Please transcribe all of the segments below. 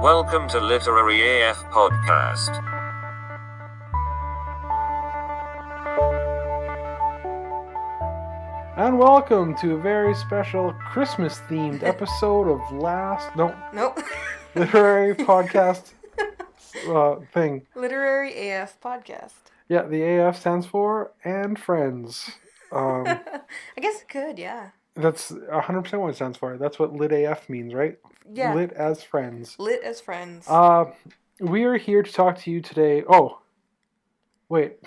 Welcome to Literary AF Podcast. And welcome to a very special Christmas-themed episode of Nope. Literary Podcast thing. Literary AF Podcast. Yeah, the AF stands for And Friends. I guess it could, yeah. That's 100% what it stands for. That's what Lit AF means, right? Yeah. Lit as Friends. Lit as Friends. We are here to talk to you today. Oh, wait.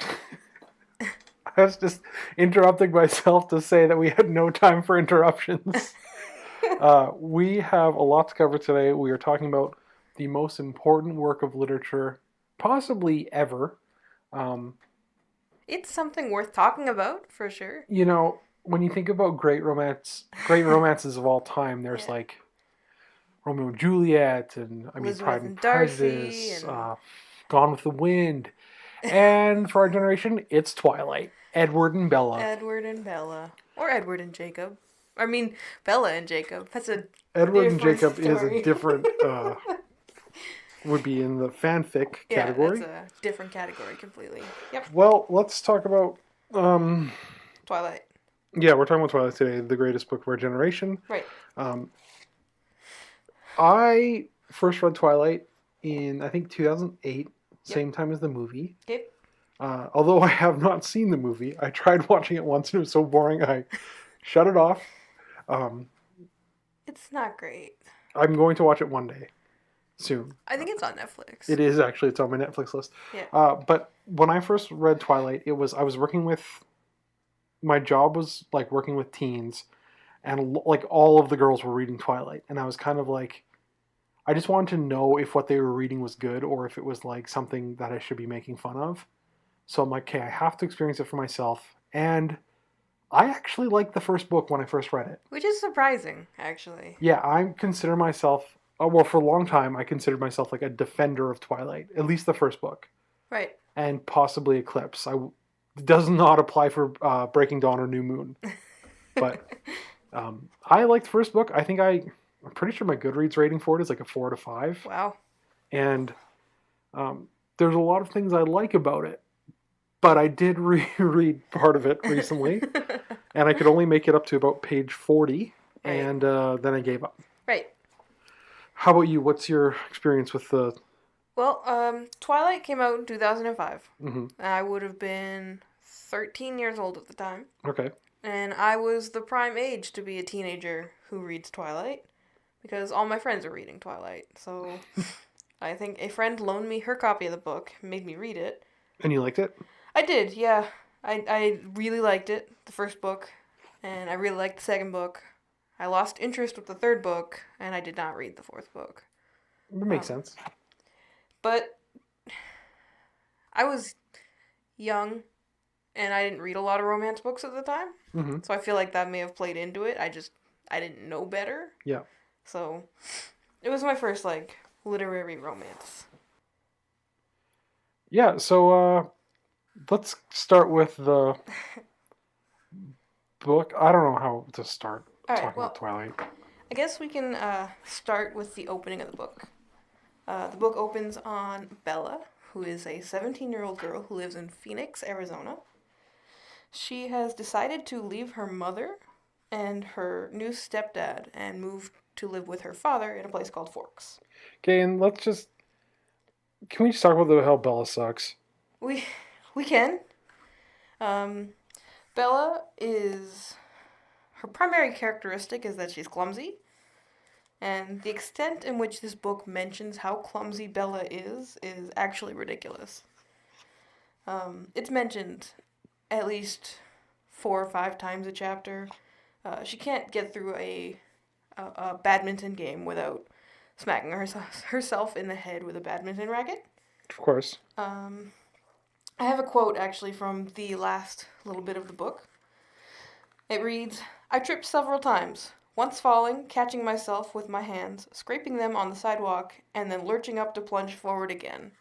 I was just interrupting myself to say that we had no time for interruptions. We have a lot to cover today. We are talking about the most important work of literature, possibly ever. It's something worth talking about, for sure. You know, when you think about great romances of all time, there's like Romeo and Juliet, and Pride and Prejudice, Gone with the Wind, and for our generation, it's Twilight. Edward and Bella. Edward and Bella. Or Edward and Jacob. I mean, Bella and Jacob. That's a Edward and Jacob story. is a different, would be in the fanfic category. Yeah, that's a different category completely. Yep. Well, let's talk about... Twilight. Yeah, we're talking about Twilight today, the greatest book of our generation. Right. I first read Twilight in, I think, 2008, same time as the movie. Okay. Although I have not seen the movie, I tried watching it once and it was so boring I shut it off. It's not great. I'm going to watch it one day, soon. I think it's on Netflix. It is actually, it's on my Netflix list. Yeah. But when I first read Twilight, I was working with, my job was like working with teens, and like all of the girls were reading Twilight, and I was kind of like, I just wanted to know if what they were reading was good or if it was like something that I should be making fun of. So I'm like, okay, I have to experience it for myself. And I actually liked the first book when I first read it. Which is surprising, actually. Yeah, I consider myself, well, for a long time, I considered myself like a defender of Twilight, at least the first book. Right. And possibly Eclipse. It does not apply for Breaking Dawn or New Moon. But I liked the first book. I think I'm pretty sure my Goodreads rating for it is like a 4 out of 5. Wow. And there's a lot of things I like about it. But I did reread part of it recently, and I could only make it up to about page 40, right. And then I gave up. Right. How about you? What's your experience with the... Well, Twilight came out in 2005. Mm-hmm. I would have been 13 years old at the time. Okay. And I was the prime age to be a teenager who reads Twilight, because all my friends are reading Twilight. So I think a friend loaned me her copy of the book, made me read it. And you liked it? I did, yeah. I really liked it, the first book, and I really liked the second book. I lost interest with the third book, and I did not read the fourth book. It makes sense. But I was young, and I didn't read a lot of romance books at the time, so I feel like that may have played into it. I didn't know better. Yeah. So it was my first, literary romance. Yeah, so let's start with the book. I don't know how to start talking about Twilight. I guess we can start with the opening of the book. The book opens on Bella, who is a 17-year-old girl who lives in Phoenix, Arizona. She has decided to leave her mother and her new stepdad and move to live with her father in a place called Forks. Okay, and can we just talk about how Bella sucks? We can. Bella her primary characteristic is that she's clumsy. And the extent in which this book mentions how clumsy Bella is actually ridiculous. It's mentioned at least 4 or 5 times a chapter. She can't get through a badminton game without smacking herself in the head with a badminton racket. Of course. I have a quote, actually, from the last little bit of the book. It reads, "I tripped several times, once falling, catching myself with my hands, scraping them on the sidewalk, and then lurching up to plunge forward again."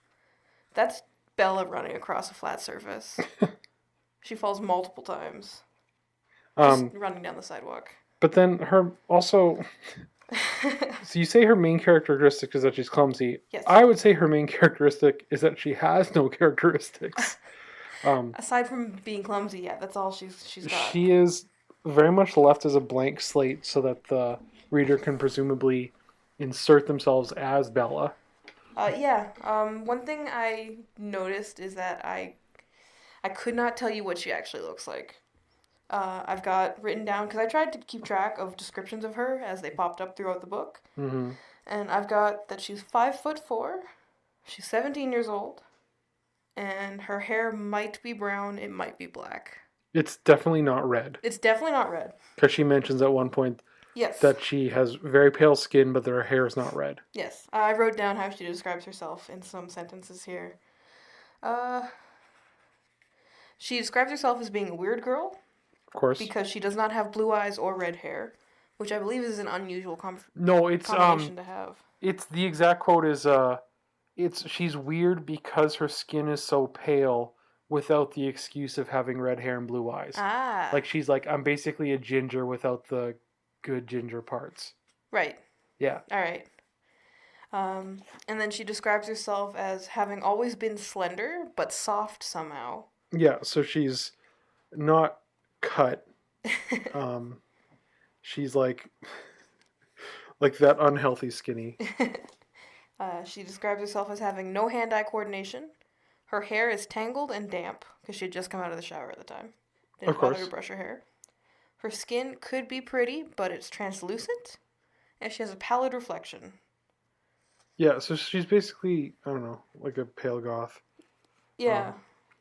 That's Bella running across a flat surface. She falls multiple times. Just running down the sidewalk. But then So you say her main characteristic is that she's clumsy. Yes. I would say her main characteristic is that she has no characteristics. Aside from being clumsy, yeah, that's all she's got. She is very much left as a blank slate so that the reader can presumably insert themselves as Bella. Yeah. One thing I noticed is that I could not tell you what she actually looks like. I've got written down because I tried to keep track of descriptions of her as they popped up throughout the book, Mm-hmm. and I've got that she's 5'4", she's 17 years old, and her hair might be brown, it might be black. It's definitely not red. It's definitely not red. Because she mentions at one point Yes. that she has very pale skin, but that her hair is not red. Yes. I wrote down how she describes herself in some sentences here. She describes herself as being a weird girl. Of course. Because she does not have blue eyes or red hair, which I believe is an unusual it's combination to have. It's the exact quote is she's weird because her skin is so pale without the excuse of having red hair and blue eyes. Ah. Like she's like, I'm basically a ginger without the good ginger parts. Right. Yeah. All right. And then she describes herself as having always been slender but soft somehow. Yeah, so she's not cut. She's like that unhealthy skinny. She describes herself as having no hand-eye coordination. Her hair is tangled and damp because she had just come out of the shower at the time. Didn't bother to brush her hair. Her skin could be pretty, but it's translucent, and she has a pallid reflection. Yeah, so she's basically, I don't know, like a pale goth. Yeah,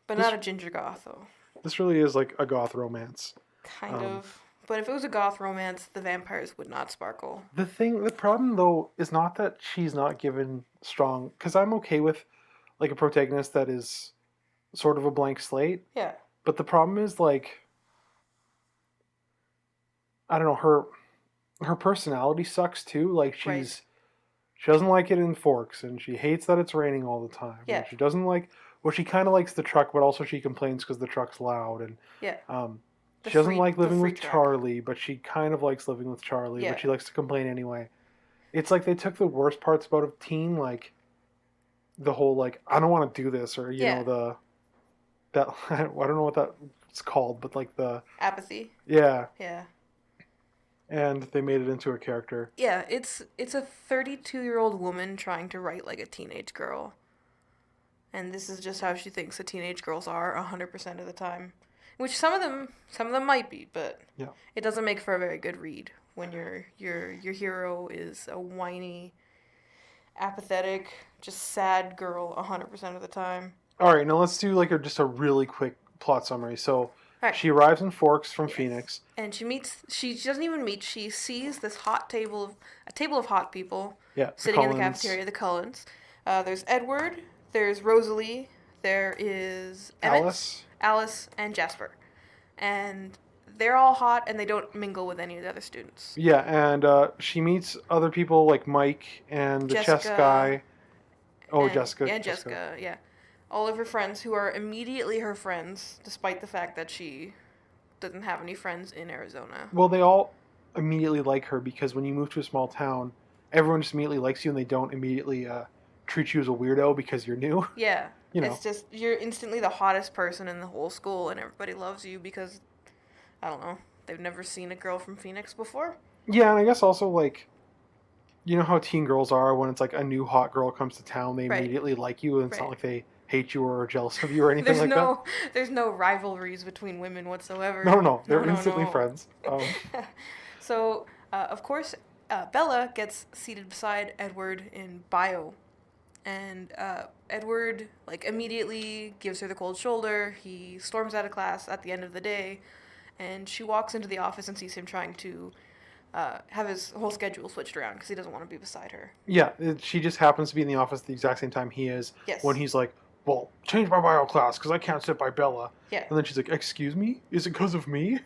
but not a ginger goth, though. This really is like a goth romance. Kind of. But if it was a goth romance, the vampires would not sparkle. The problem though, is not that she's not given strong, because I'm okay with like a protagonist that is sort of a blank slate. Yeah. But the problem is like, I don't know, her personality sucks too. Like she doesn't like it in Forks, and she hates that it's raining all the time. Yeah. And she doesn't like, well, she kind of likes the truck, but also she complains because the truck's loud. And yeah. She doesn't like living with Charlie, but she kind of likes living with Charlie, but she likes to complain anyway. It's like they took the worst parts about a teen, like the whole like, I don't want to do this, or you know, I don't know what that's called, but like the apathy. Yeah. Yeah. And they made it into a character. Yeah, it's a 32-year-old woman trying to write like a teenage girl. And this is just how she thinks the teenage girls are 100% of the time. Which some of them might be, but it doesn't make for a very good read when your hero is a whiny, apathetic, just sad girl 100% of the time. All right, now let's do like just a really quick plot summary. So she arrives in Forks from Phoenix, and she doesn't even meet. She sees this a table of hot people sitting in the cafeteria. The Cullens. There's Edward. There's Rosalie. There is Emmett, Alice, and Jasper. And they're all hot, and they don't mingle with any of the other students. Yeah, and she meets other people like Mike and the chess guy. Oh, Jessica. And Jessica, yeah. All of her friends who are immediately her friends, despite the fact that she doesn't have any friends in Arizona. Well, they all immediately like her because when you move to a small town, everyone just immediately likes you, and they don't immediately treat you as a weirdo because you're new. Yeah. You know. It's just, you're instantly the hottest person in the whole school, and everybody loves you because, I don't know, they've never seen a girl from Phoenix before. Yeah, and I guess also, like, you know how teen girls are when it's like a new hot girl comes to town, they immediately like you, and it's not like they hate you or are jealous of you or anything that. There's no rivalries between women whatsoever. No. They're instantly friends. So, of course, Bella gets seated beside Edward in bio. And Edward, like, immediately gives her the cold shoulder. He storms out of class at the end of the day. And she walks into the office and sees him trying to have his whole schedule switched around because he doesn't want to be beside her. Yeah, she just happens to be in the office at the exact same time he is. Yes. When he's like, well, change my bio class because I can't sit by Bella. Yeah. And then she's like, excuse me? Is it because of me?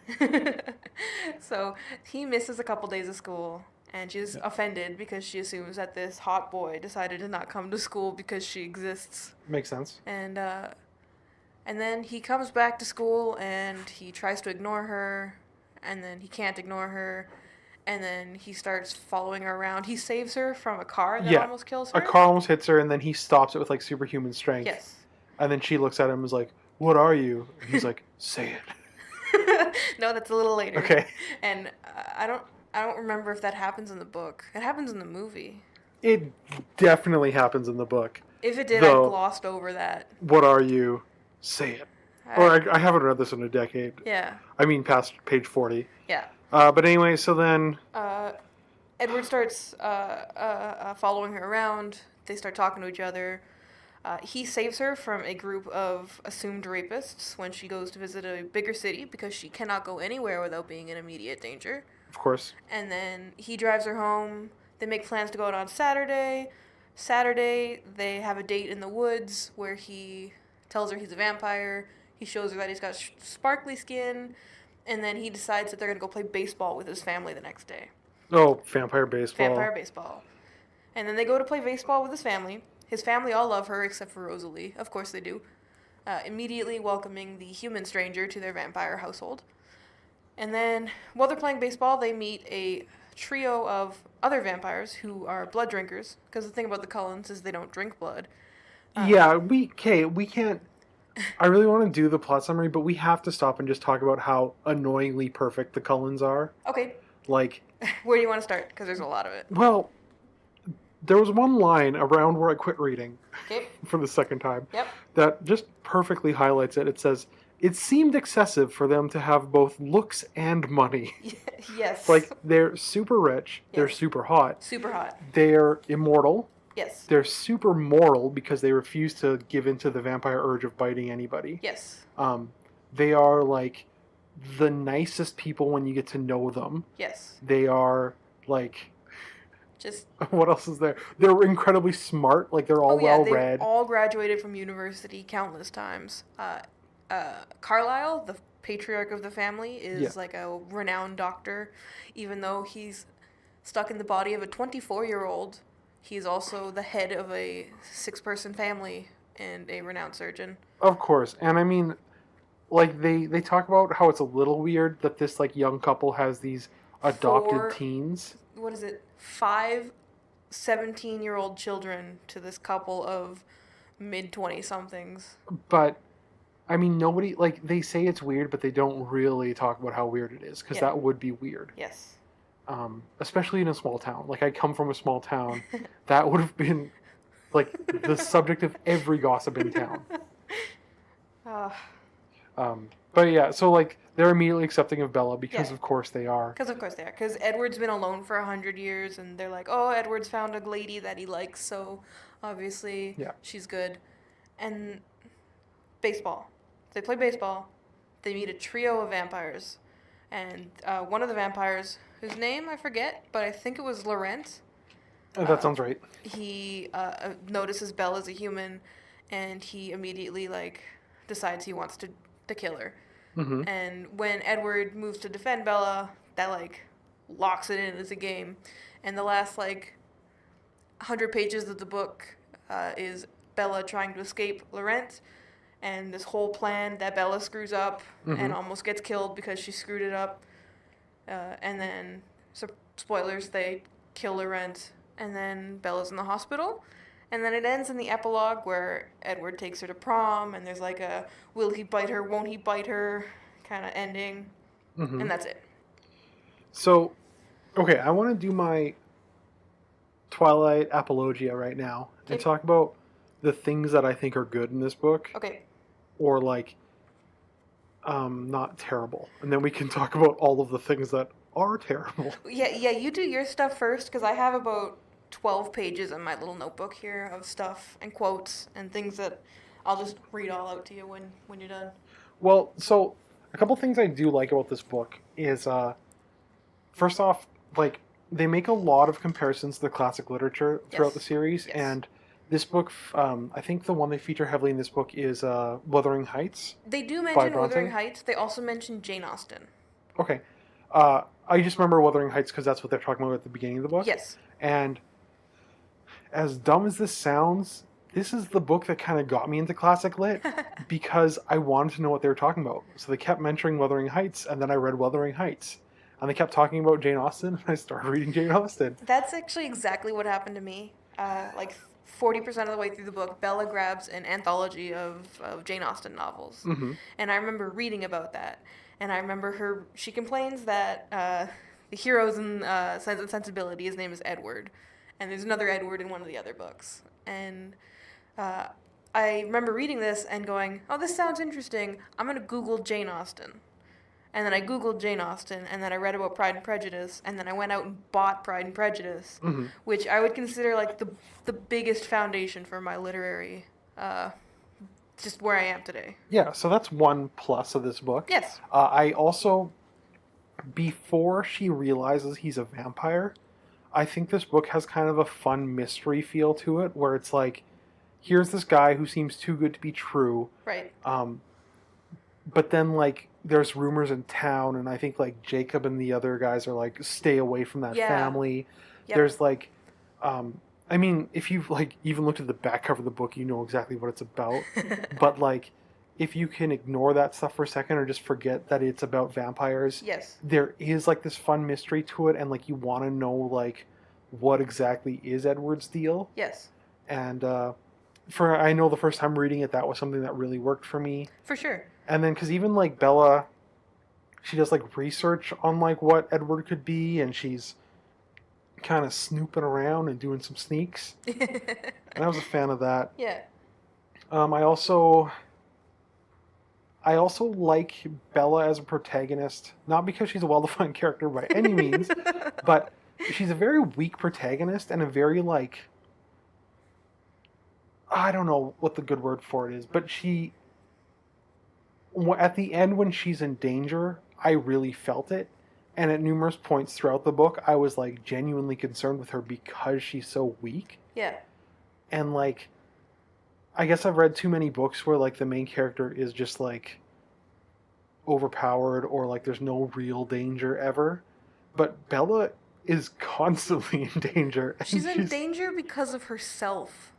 So he misses a couple days of school. And she's offended because she assumes that this hot boy decided to not come to school because she exists. Makes sense. And then he comes back to school and he tries to ignore her, and then he can't ignore her, and then he starts following her around. He saves her from a car that Yeah. almost kills her. A car almost hits her, and then he stops it with like superhuman strength. Yes. And then she looks at him and is like, "What are you?" And he's like, "Say it." No, that's a little later. Okay. And I don't remember if that happens in the book. It happens in the movie. It definitely happens in the book. If it did, Though- I glossed over that. What are you? Say it. I haven't read this in a decade. Yeah. I mean, past page 40. Yeah. But anyway, so then... Edward starts following her around. They start talking to each other. He saves her from a group of assumed rapists when she goes to visit a bigger city because she cannot go anywhere without being in immediate danger. Of course. And then he drives her home. They make plans to go out on Saturday. Saturday, they have a date in the woods where he tells her he's a vampire. He shows her that he's got sparkly skin. And then he decides that they're going to go play baseball with his family the next day. Oh, vampire baseball. Vampire baseball. And then they go to play baseball with his family. His family all love her except for Rosalie. Of course they do. Immediately welcoming the human stranger to their vampire household. And then, while they're playing baseball, they meet a trio of other vampires who are blood drinkers. Because the thing about the Cullens is they don't drink blood. Yeah, we can't... I really want to do the plot summary, but we have to stop and just talk about how annoyingly perfect the Cullens are. Okay. Like... Where do you want to start? Because there's a lot of it. Well, there was one line around where I quit reading Okay. for the second time Yep. that just perfectly highlights it. It says, "It seemed excessive for them to have both looks and money." Yes. Like, they're super rich, they're Yes. super hot, Super hot. they're immortal, Yes. they're super moral because they refuse to give in to the vampire urge of biting anybody. Yes. They are, like, the nicest people when you get to know them. Yes. They are, like... Just... What else is there? They're incredibly smart. Like, they're all well-read. They've all graduated from university countless times. Carlisle, the patriarch of the family, is like a renowned doctor. Even though he's stuck in the body of a 24-year-old, he's also the head of a 6-person family and a renowned surgeon. Of course. And I mean, like, they talk about how it's a little weird that this, like, young couple has these adopted teens. What is it? 5 17-year-old children to this couple of mid-20-somethings. But, I mean, nobody, like, they say it's weird, but they don't really talk about how weird it is, because that would be weird. Yes. Especially in a small town. Like, I come from a small town. That would have been, like, the subject of every gossip in town. But yeah, so, like, they're immediately accepting of Bella because of course they are. Because of course they are. Because Edward's been alone for 100 years, and they're like, oh, Edward's found a lady that he likes, so obviously she's good. And baseball. They play baseball. They meet a trio of vampires. And one of the vampires, whose name I forget, but I think it was Laurent. That sounds right. He notices Bella's a human, and he immediately, like, decides he wants to kill her. Mm-hmm. And when Edward moves to defend Bella, that, like, locks it in as a game. And the last, like, 100 pages of the book is Bella trying to escape Laurent, and this whole plan that Bella screws up and almost gets killed because she screwed it up. And then, spoilers, they kill Laurent, and then Bella's in the hospital. And then it ends in the epilogue where Edward takes her to prom, and there's like a will he bite her, won't he bite her kind of ending. Mm-hmm. And that's it. So, okay, I want to do my Twilight apologia right now and talk about the things that I think are good in this book. Okay. Or, like, not terrible. And then we can talk about all of the things that are terrible. Yeah, you do your stuff first, because I have about 12 pages in my little notebook here of stuff and quotes and things that I'll just read all out to you when you're done. Well, so a couple things I do like about this book is, first off, like, they make a lot of comparisons to the classic literature throughout the series, and this book, I think the one they feature heavily in this book is Wuthering Heights. They do mention Wuthering Heights. They also mention Jane Austen. Okay. I just remember Wuthering Heights because that's what they're talking about at the beginning of the book. Yes. And as dumb as this sounds, this is the book that kind of got me into classic lit because I wanted to know what they were talking about. So they kept mentioning Wuthering Heights, and then I read Wuthering Heights. And they kept talking about Jane Austen, and I started reading Jane Austen. That's actually exactly what happened to me. Like 40% of the way through the book, Bella grabs an anthology of Jane Austen novels. Mm-hmm. And I remember reading about that. And I remember she complains that the hero's in Sense and Sensibility, his name is Edward. And there's another Edward in one of the other books. And I remember reading this and going, oh, this sounds interesting. I'm going to Google Jane Austen. And then I Googled Jane Austen, and then I read about Pride and Prejudice, and then I went out and bought Pride and Prejudice, which I would consider like the biggest foundation for my literary, just where I am today. Yeah, so that's one plus of this book. Yes. I also, before she realizes he's a vampire, I think this book has kind of a fun mystery feel to it, where it's like, here's this guy who seems too good to be true. Right. But then, like, there's rumors in town, and I think, like, Jacob and the other guys are like, stay away from that family. Yep. There's, like, I mean, if you've, like, even looked at the back cover of the book, you know exactly what it's about. But, like, if you can ignore that stuff for a second or just forget that it's about vampires, yes, there is, like, this fun mystery to it, and, like, you want to know, like, what exactly is Edward's deal. Yes. And, I know the first time reading it, that was something that really worked for me. For sure. And then, because even, like, Bella, she does, like, research on, like, what Edward could be, and she's kind of snooping around and doing some sneaks. And I was a fan of that. Yeah. I also like Bella as a protagonist, not because she's a well-defined character by any means, but she's a very weak protagonist and a very, like, I don't know what the good word for it is, but she, at the end when she's in danger, I really felt it. And at numerous points throughout the book, I was, like, genuinely concerned with her because she's so weak. Yeah. And, like, I guess I've read too many books where, like, the main character is just, like, overpowered or, like, there's no real danger ever. But Bella is constantly in danger. She's in danger because of herself.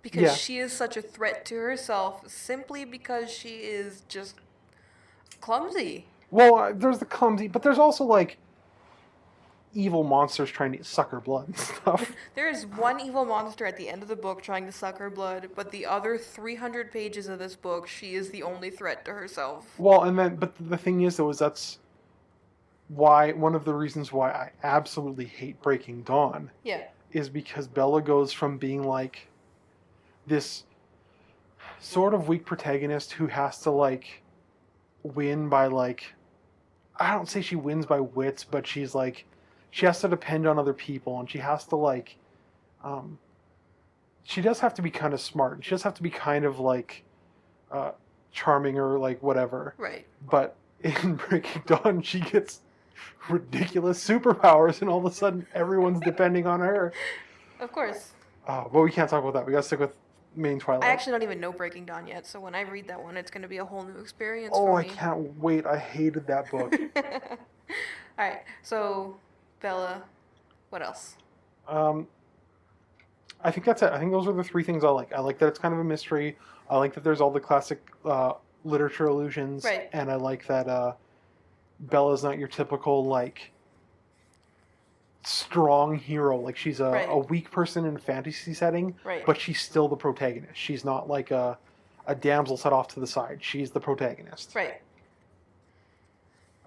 Because she is such a threat to herself simply because she is just clumsy. Well, there's the clumsy, but there's also, like, evil monsters trying to suck her blood and stuff. There is one evil monster at the end of the book trying to suck her blood, but the other 300 pages of this book, she is the only threat to herself. Well, and then, but the thing is, though, is that's why, one of the reasons why I absolutely hate Breaking Dawn. Yeah. Is because Bella goes from being, like, this sort of weak protagonist who has to, like, win by, like, I don't say she wins by wits, but she's, like, she has to depend on other people, and she has to, like, she does have to be kind of smart. She does have to be kind of, like, charming or, like, whatever. Right. But in Breaking Dawn, she gets ridiculous superpowers, and all of a sudden, everyone's depending on her. Of course. But we can't talk about that. We gotta stick with main Twilight. I actually don't even know Breaking Dawn yet, so when I read that one, it's going to be a whole new experience for me. I can't wait. I hated that book. Alright, so Bella, what else? I think that's it. I think those are the three things I like. I like that it's kind of a mystery. I like that there's all the classic literature allusions. Right. And I like that Bella's not your typical, like, strong hero. Like, she's a weak person in a fantasy setting, but she's still the protagonist. She's not like a damsel set off to the side. She's the protagonist. Right.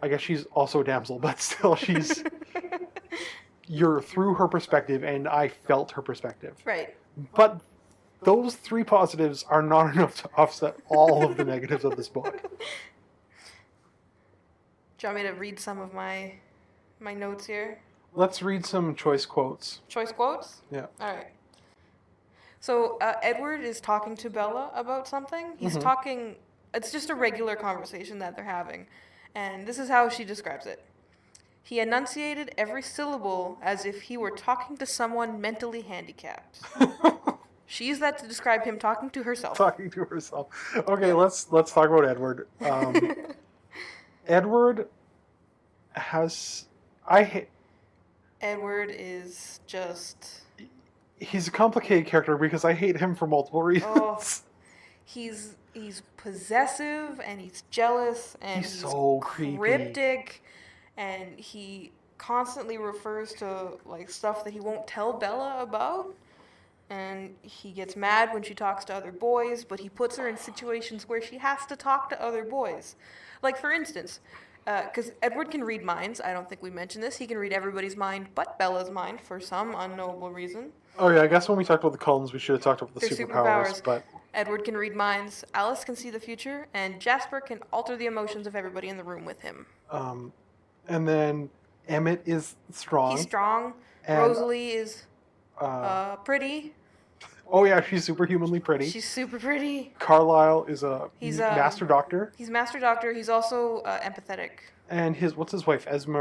I guess she's also a damsel, but still she's you're through her perspective, and I felt her perspective. Right. But those three positives are not enough to offset all of the negatives of this book. Do you want me to read some of my notes here? Let's read some choice quotes. Choice quotes? Yeah. All right. So Edward is talking to Bella about something. He's talking, it's just a regular conversation that they're having. And this is how she describes it. He enunciated every syllable as if he were talking to someone mentally handicapped. She used that to describe him talking to herself. Talking to herself. Okay, let's talk about Edward. Edward has... Edward is just... He's a complicated character because I hate him for multiple reasons. Oh, he's possessive, and he's jealous, and he's so creepy. cryptic, and he constantly refers to like stuff that he won't tell Bella about. And he gets mad when she talks to other boys, but he puts her in situations where she has to talk to other boys. Like, for instance, because Edward can read minds. I don't think we mentioned this. He can read everybody's mind but Bella's mind for some unknowable reason. Oh yeah, I guess when we talked about the Cullens, we should have talked about the Their superpowers. But Edward can read minds, Alice can see the future, and Jasper can alter the emotions of everybody in the room with him. and then Emmett is strong. He's strong. And, Rosalie is pretty. Oh yeah, she's superhumanly pretty. She's super pretty. Carlisle is a He's master doctor. He's master doctor. He's also empathetic. And what's his wife? Esme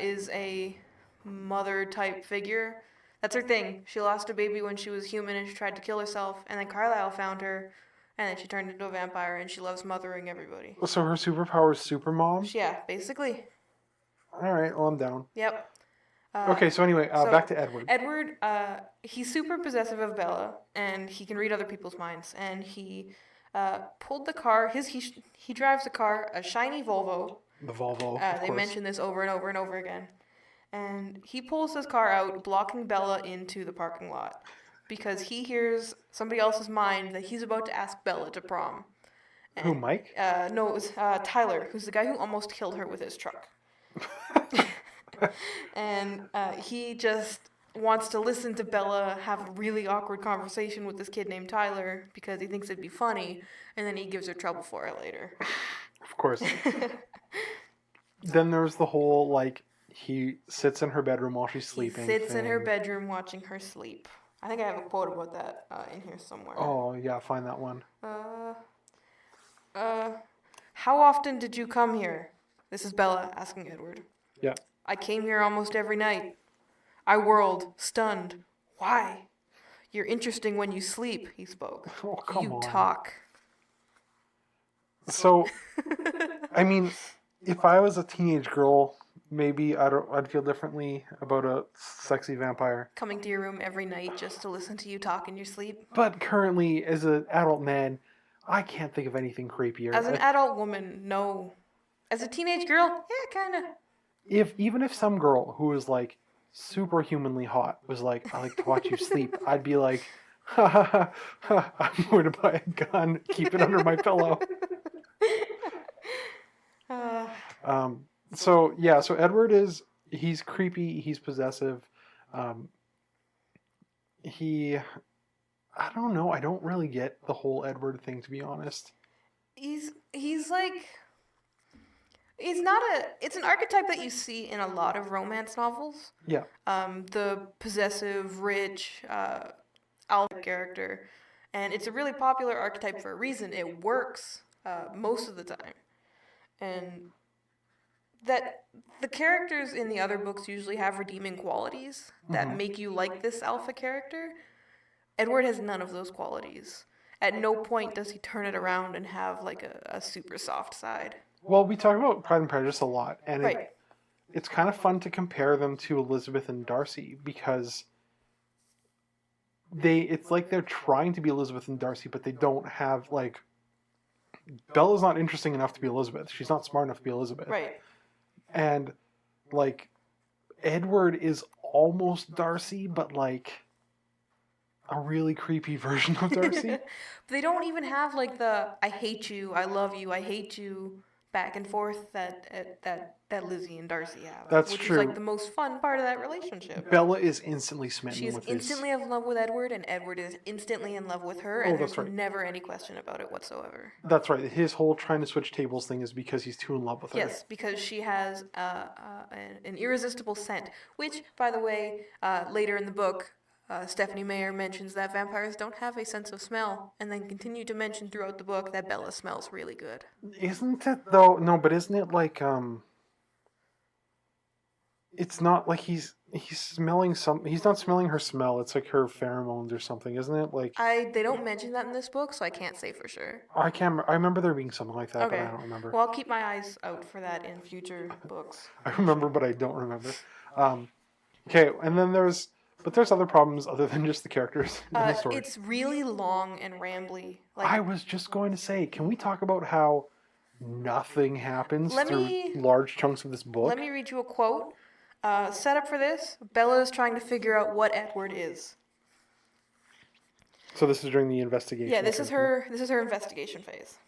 is a mother type figure. That's her thing. She lost a baby when she was human and she tried to kill herself, and then Carlisle found her, and then she turned into a vampire, and she loves mothering everybody. So her superpower is supermom? Yeah, basically. All right, well, I'm down. Yep. Okay, so anyway, back to Edward. Edward, he's super possessive of Bella, and he can read other people's minds. And he pulled the car. He drives a car, a shiny Volvo. The Volvo. They mention this over and over and over again. And he pulls his car out, blocking Bella into the parking lot because he hears somebody else's mind that he's about to ask Bella to prom. And, who, Mike? No, it was Tyler, who's the guy who almost killed her with his truck. And he just wants to listen to Bella have a really awkward conversation with this kid named Tyler because he thinks it'd be funny, and then he gives her trouble for it later. Of course. Then there's the whole, like, he sits in her bedroom while she's sleeping. He sits in her bedroom watching her sleep. I think I have a quote about that in here somewhere. Oh, yeah, find that one. How often did you come here? This is Bella asking Edward. Yeah. I came here almost every night. I whirled, stunned. Why? You're interesting when you sleep, he spoke. Oh, come on. You talk. So, I mean, if I was a teenage girl, maybe I'd feel differently about a sexy vampire. Coming to your room every night just to listen to you talk in your sleep. But currently, as an adult man, I can't think of anything creepier. As an adult woman, no. As a teenage girl, yeah, kind of. Even if some girl who was like superhumanly hot was like, I like to watch you sleep, I'd be like, ha ha ha, ha, I'm going to buy a gun, keep it under my pillow. So Edward he's creepy, he's possessive. I don't know, I don't really get the whole Edward thing, to be honest. He's like, it's an archetype that you see in a lot of romance novels. Yeah. The possessive, rich, alpha character. And it's a really popular archetype for a reason. It works most of the time. And that the characters in the other books usually have redeeming qualities that make you like this alpha character. Edward has none of those qualities. At no point does he turn it around and have like a super soft side. Well, we talk about Pride and Prejudice a lot, and right. It's kind of fun to compare them to Elizabeth and Darcy because it's like they're trying to be Elizabeth and Darcy, but they don't have, like, Bella's not interesting enough to be Elizabeth. She's not smart enough to be Elizabeth. Right. And, like, Edward is almost Darcy, but, like, a really creepy version of Darcy. They don't even have, like, the I hate you, I love you, I hate you back and forth that Lizzie and Darcy have. That's which true. Is like the most fun part of that relationship. Bella is instantly smitten She's with instantly in love with Edward, and Edward is instantly in love with her, and there's never any question about it whatsoever. That's right. His whole trying to switch tables thing is because he's too in love with her. Yes, because she has an irresistible scent, which, by the way, later in the book, Stephanie Meyer mentions that vampires don't have a sense of smell, and then continue to mention throughout the book that Bella smells really good. Isn't it, though? No, but isn't it like, it's not like he's smelling he's not smelling her smell, it's like her pheromones or something, isn't it? Like, they don't mention that in this book, so I can't say for sure. I remember there being something like that, okay. But I don't remember. Well, I'll keep my eyes out for that in future books. I remember, but I don't remember. Okay, and then there's other problems other than just the characters in the story. It's really long and rambly. I was just going to say, can we talk about how nothing happens Let through me- large chunks of this book. Let me read you a quote. Set up for this, Bella is trying to figure out what Edward is. So this is during the investigation. Yeah, this is phase. her investigation phase.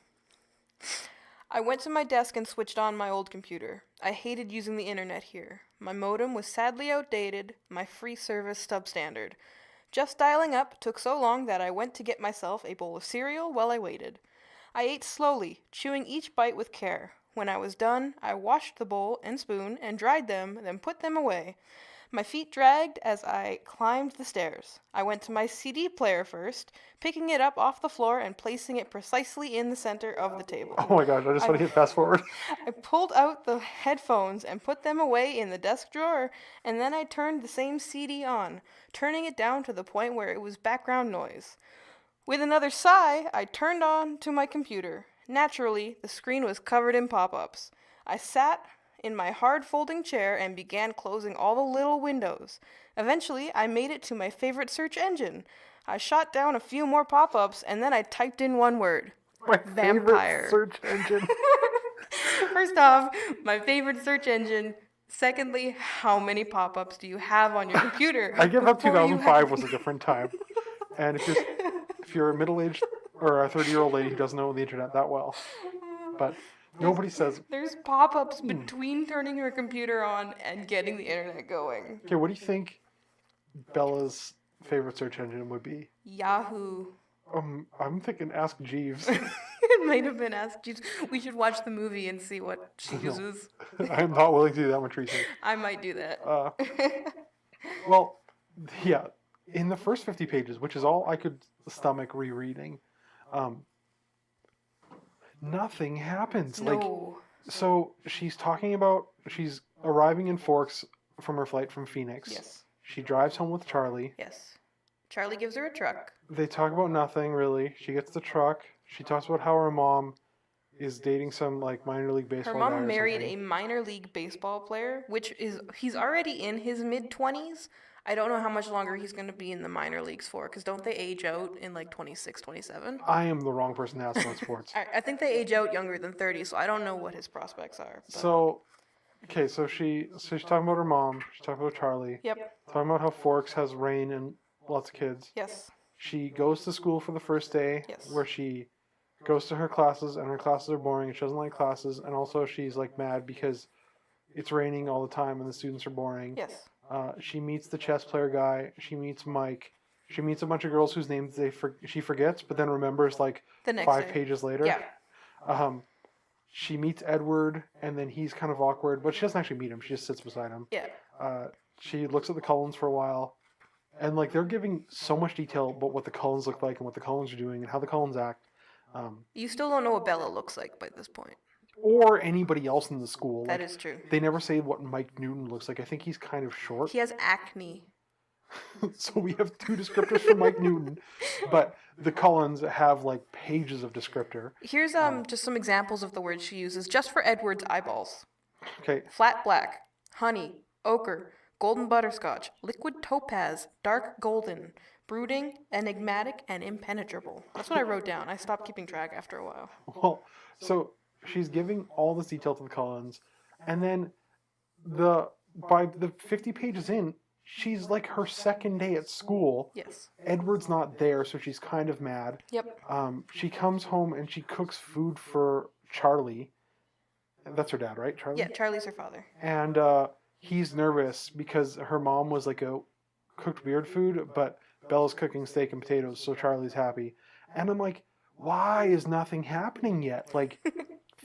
I went to my desk and switched on my old computer. I hated using the internet here. My modem was sadly outdated, my free service substandard. Just dialing up took so long that I went to get myself a bowl of cereal while I waited. I ate slowly, chewing each bite with care. When I was done, I washed the bowl and spoon and dried them, then put them away. My feet dragged as I climbed the stairs. I went to my CD player first, picking it up off the floor and placing it precisely in the center of the table. Oh my gosh, I just want to hit fast forward. I pulled out the headphones and put them away in the desk drawer, and then I turned the same CD on, turning it down to the point where it was background noise. With another sigh, I turned on to my computer. Naturally, the screen was covered in pop-ups. I sat in my hard folding chair and began closing all the little windows. Eventually, I made it to my favorite search engine. I shot down a few more pop-ups and then I typed in one word. My Vampire. favorite search engine. First off, my favorite search engine. Secondly, how many pop-ups do you have on your computer? I give up before you 2005 have- was a different time. And if you're a middle-aged or a 30-year-old lady who doesn't know the internet that well. But nobody says, There's pop-ups between turning her computer on and getting the internet going. okay, what do you think Bella's favorite search engine would be? Yahoo. I'm thinking Ask Jeeves. It might have been asked. We should watch the movie and see what she uses. I'm not willing to do that much research. I might do that. Well, yeah, in the first 50 pages, which is all I could stomach rereading, nothing happens. No. So she's talking about, she's arriving in Forks from her flight from Phoenix. Yes. She drives home with Charlie. Yes. Charlie gives her a truck. They talk about nothing, really. She gets the truck. She talks about how her mom is dating some, like, minor league baseball Her guy mom or married something. a minor league baseball player, which is, he's already in his mid-20s. I don't know how much longer he's going to be in the minor leagues for, because don't they age out in like 26, 27? I am the wrong person to ask about sports. I think they age out younger than 30, so I don't know what his prospects are. But. So, okay, so she's talking about her mom. She's talking about Charlie. Yep. Talking about how Forks has rain and lots of kids. Yes. She goes to school for the first day, Yes. where she goes to her classes, and her classes are boring, and she doesn't like classes, and also she's, like, mad because it's raining all the time and the students are boring. Yes. She meets the chess player guy. She meets Mike. She meets a bunch of girls whose names she forgets, but then remembers, like, The next 5 day. pages later. Yeah. She meets Edward, and then he's kind of awkward, but she doesn't actually meet him. She just sits beside him. Yeah. She looks at the Cullens for a while, and, like, they're giving so much detail about what the Cullens look like and what the Cullens are doing and how the Cullens act. You still don't know what Bella looks like by this point. Or anybody else in the school. That Like, is true. they never say what Mike Newton looks like. I think he's kind of short. He has acne. So we have 2 descriptors for Mike Newton, but the Cullens have, like, pages of descriptor. Here's just some examples of the words she uses just for Edward's eyeballs. Okay, Flat black, honey, ochre, golden butterscotch, liquid topaz, dark golden, brooding, enigmatic, and impenetrable. That's what I wrote down. I stopped keeping track after a while. well, so she's giving all this detail to the Cullens, and then by the 50 pages in, she's, like, her second day at school. Yes. Edward's not there, so she's kind of mad. Yep. She comes home and she cooks food for Charlie. That's her dad, right? Charlie? Yeah, Charlie's her father. And he's nervous because her mom was, like, a cooked weird food, but Bella's cooking steak and potatoes, so Charlie's happy. And I'm like, why is nothing happening yet? Like,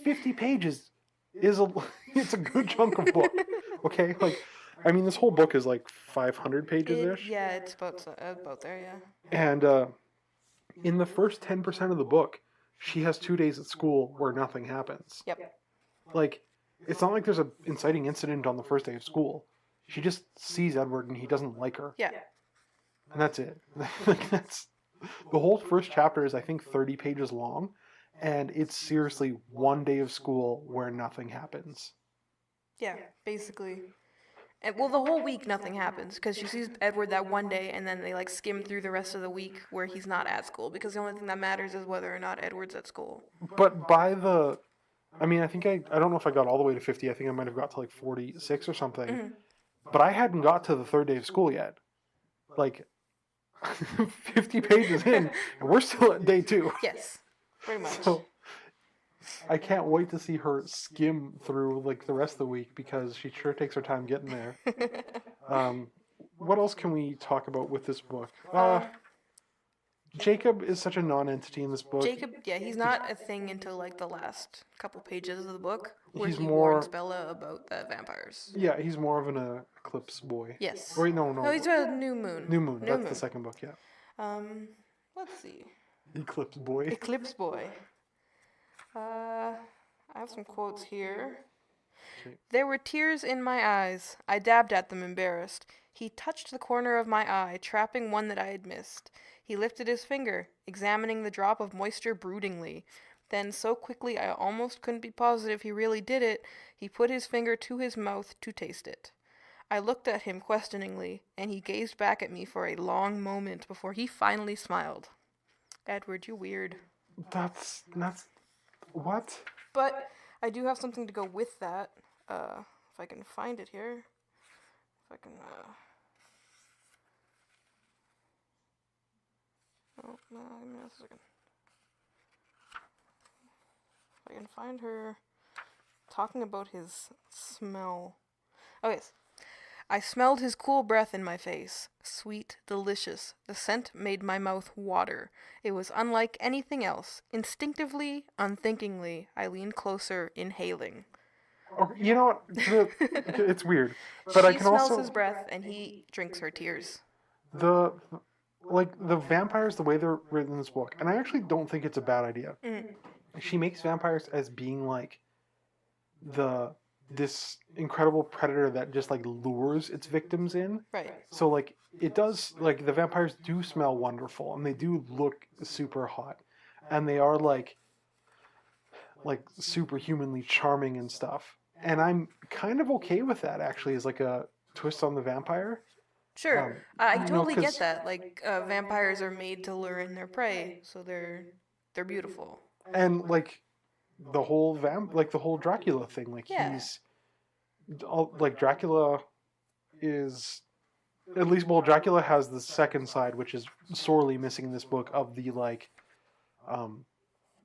50 pages is it's a good chunk of book. Okay? Like, I mean, this whole book is like 500 pages-ish. Yeah, it's about there, yeah. And in the first 10% of the book, she has 2 days at school where nothing happens. Yep. Like, it's not like there's an inciting incident on the first day of school. She just sees Edward and he doesn't like her. Yeah. And that's it. Like, that's the whole first chapter is, I think, 30 pages long, and it's seriously 1 day of school where nothing happens. Yeah, basically. And, well, the whole week nothing happens because she sees Edward that one day, and then they, like, skim through the rest of the week where he's not at school, because the only thing that matters is whether or not Edward's at school. But by the I mean, I think I don't know if I got all the way to 50. I think I might have got to like 46 or something. Mhm. But I hadn't got to the third day of school yet. Like 50 pages in, and we're still at day 2. Yes, pretty much. So I can't wait to see her skim through like the rest of the week because she sure takes her time getting there. What else can we talk about with this book? Jacob is such a non-entity in this book. Jacob, yeah, he's not a thing until like the last couple pages of the book where He's he more- warns Bella about the vampires. Yeah, he's more of an eclipse boy. Yes. Wait, no. No, he's a new moon. New Moon. That's the second book, yeah. Let's see. Eclipse boy. Eclipse boy. I have some quotes here. Okay. There were tears in my eyes. I dabbed at them, embarrassed. He touched the corner of my eye, trapping one that I had missed. He lifted his finger, examining the drop of moisture broodingly. Then, so quickly I almost couldn't be positive he really did it, he put his finger to his mouth to taste it. I looked at him questioningly, and he gazed back at me for a long moment before he finally smiled. Edward, you weird. That's what? But I do have something to go with that. If I can find it here. If I can, Oh, no, give me a second. If I can find her talking about his smell. Oh, yes. I smelled his cool breath in my face. Sweet, delicious. The scent made my mouth water. It was unlike anything else. Instinctively, unthinkingly, I leaned closer, inhaling. Okay, you know what? It's weird, but I She can smells also his breath, and he drinks her tears. the vampires, the way they're written in this book, and I actually don't think it's a bad idea. She makes vampires as being like this incredible predator that just like lures its victims in. Right. So like it does, like the vampires do smell wonderful and they do look super hot, and they are like superhumanly charming and stuff. And I'm kind of okay with that actually, as like a twist on the vampire. Sure. I you know, totally 'cause- get that. Like, vampires are made to lure in their prey, so they're beautiful. And like the whole the whole Dracula thing, like Yeah. he's like Dracula is at least, well, Dracula has the second side, which is sorely missing in this book, of the like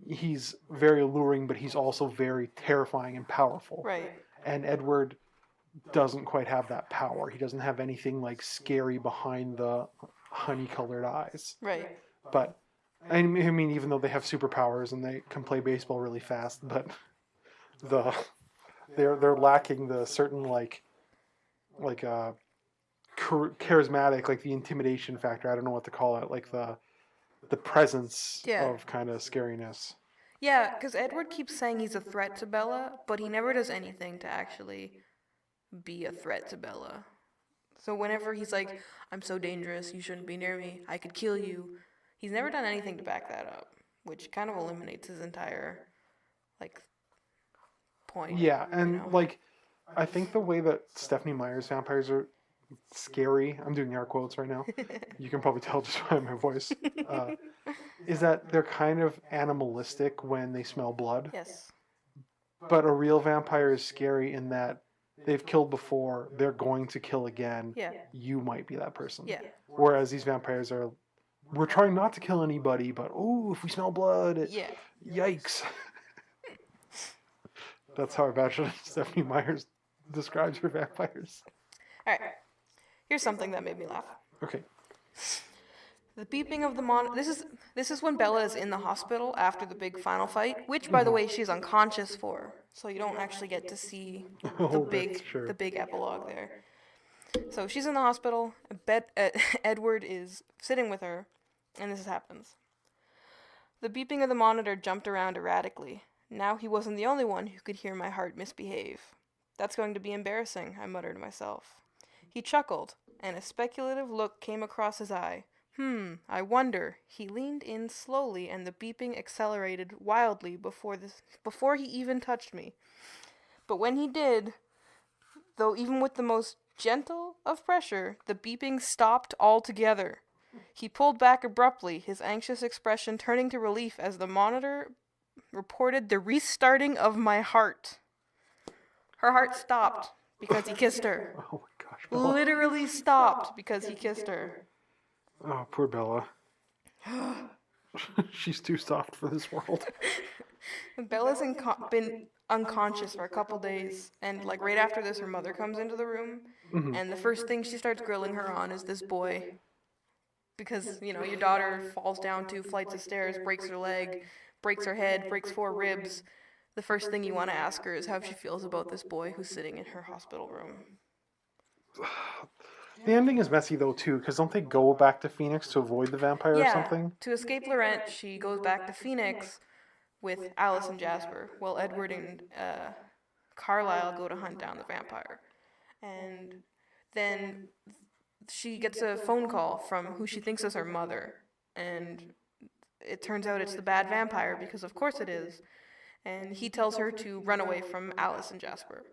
he's very alluring, but he's also very terrifying and powerful. Right. And Edward doesn't quite have that power. He doesn't have anything like scary behind the honey-colored eyes. Right. But I mean, even though they have superpowers and they can play baseball really fast, but they're lacking the certain charismatic, like the intimidation factor. I don't know what to call it, like the presence Yeah. of kind of scariness. Yeah, because Edward keeps saying he's a threat to Bella, but he never does anything to actually be a threat to Bella. So whenever he's like, I'm so dangerous, you shouldn't be near me, I could kill you, he's never done anything to back that up, which kind of eliminates his entire, like, point. Yeah, and you know? like, I think the way that Stephanie Meyer's vampires are scary, I'm doing air quotes right now, you can probably tell just by my voice, is that they're kind of animalistic when they smell blood. Yes. But a real vampire is scary in that they've killed before, they're going to kill again. Yeah. You might be that person. Yeah. Whereas these vampires are, we're trying not to kill anybody, but oh, if we smell blood, Yeah. yikes. That's how I imagine Stephanie Myers describes her vampires. All right. Here's something that made me laugh. Okay. The beeping of the this is when Bella is in the hospital after the big final fight, which, by the way, she's unconscious for, so you don't actually get to see Oh, that's true. the big epilogue there. So she's in the hospital. Edward is sitting with her, and this happens. The beeping of the monitor jumped around erratically. Now he wasn't the only one who could hear my heart misbehave. That's going to be embarrassing, I muttered to myself. He chuckled, and a speculative look came across his eye. I wonder. He leaned in slowly, and the beeping accelerated wildly before he even touched me. But when he did, though even with the most gentle of pressure, the beeping stopped altogether. He pulled back abruptly, his anxious expression turning to relief as the monitor reported the restarting of my heart. Her heart stopped because he kissed her. Oh my gosh, Bella. Literally stopped because he kissed her. Oh, poor Bella. She's too soft for this world. Bella's been unconscious for a couple days, and like right after this, her mother comes into the room, and the first thing she starts grilling her on is this boy. Because, you know, your daughter falls down 2 flights of stairs, breaks her leg, breaks her head, breaks 4 ribs. The first thing you want to ask her is how she feels about this boy who's sitting in her hospital room. The ending is messy, though, too, because don't they go back to Phoenix to avoid the vampire or something? To escape Laurent, she goes back to Phoenix with Alice and Jasper, while Edward and Carlisle go to hunt down the vampire. And then she gets a phone call from who she thinks is her mother, and it turns out it's the bad vampire, because of course it is. And he tells her to run away from Alice and Jasper.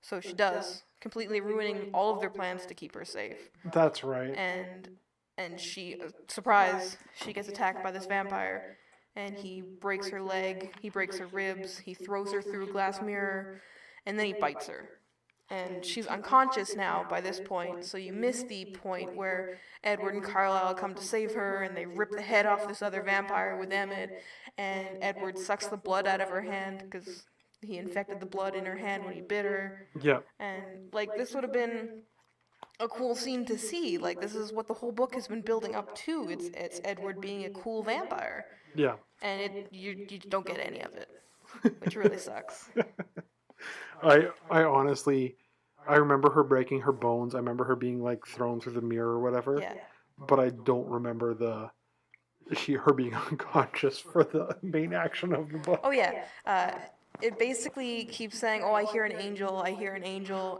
So she does, completely ruining all of their plans to keep her safe. That's right. And she, surprise, she gets attacked by this vampire. And he breaks her leg, he breaks her ribs, he throws her through a glass mirror, and then he bites her. And she's unconscious now by this point, so you miss the point where Edward and Carlisle come to save her, and they rip the head off this other vampire with Emmett, and Edward sucks the blood out of her hand, because he infected the blood in her hand when he bit her. Yeah. And, like, this would have been a cool scene to see. Like, this is what the whole book has been building up to. It's Edward being a cool vampire. Yeah. And you don't get any of it, which really sucks. I honestly, I remember her breaking her bones. I remember her being like thrown through the mirror or whatever. Yeah. But I don't remember her being unconscious for the main action of the book. Oh yeah. It basically keeps saying, "Oh, I hear an angel,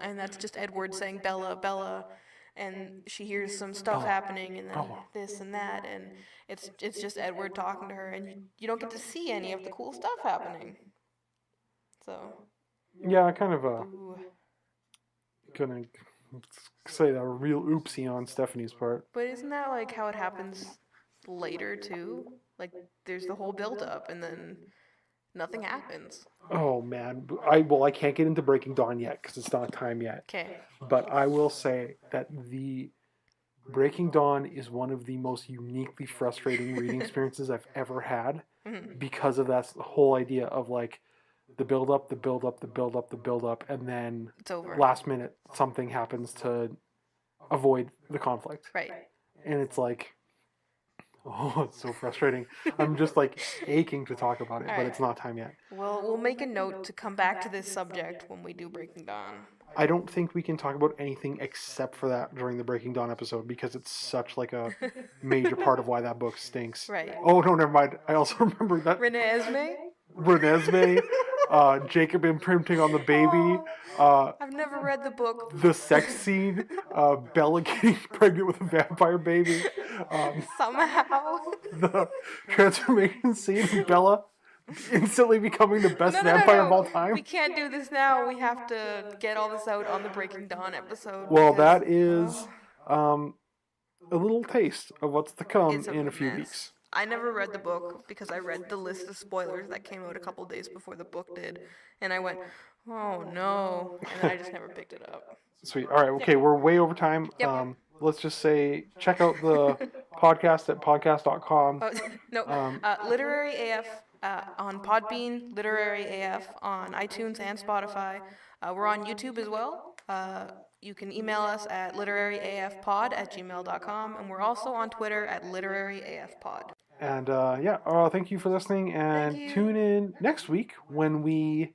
and that's just Edward saying, "Bella, Bella," and she hears some stuff happening, and then this and that, and it's just Edward talking to her, and you don't get to see any of the cool stuff happening. So. Yeah, I kind of Ooh. gonna say that a real oopsie on Stephanie's part. But isn't that like how it happens later too? Like there's the whole build up, and then nothing happens. Oh man, I can't get into Breaking Dawn yet because it's not time yet. Okay. But I will say that the Breaking Dawn is one of the most uniquely frustrating reading experiences I've ever had because of that whole idea of like the build up, and then It's over. last minute something happens to avoid the conflict. Right. And it's like, oh, it's so frustrating. I'm just like aching to talk about it, but it's not time yet. Well, we'll make a note to come back to this subject when we do Breaking Dawn. I don't think we can talk about anything except for that during the Breaking Dawn episode because it's such like a major part of why that book stinks. Right. Oh no, never mind. I also remember that Renesmee, Jacob imprinting on the baby. I've never read the book. The sex scene, Bella getting pregnant with a vampire baby. Somehow. The transformation scene, Bella instantly becoming the best vampire of all time. We can't do this now. We have to get all this out on the Breaking Dawn episode. Well, that is a little taste of what's to come in a few weeks. I never read the book because I read the list of spoilers that came out a couple days before the book did, and I went, "Oh no!" and then I just never picked it up. Sweet. All right. Okay, we're way over time. Yep. Let's just say check out the podcast at podcast.com. Literary AF on Podbean, Literary AF on iTunes and Spotify. We're on YouTube as well. You can email us at literaryafpod@gmail.com, and we're also on Twitter at literaryafpod. And thank you for listening, and tune in next week when we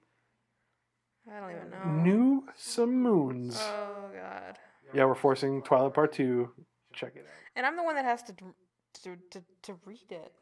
I don't even know. New Some Moons. Oh God. Yeah, we're forcing Twilight Part 2. Check it out. And I'm the one that has to read it.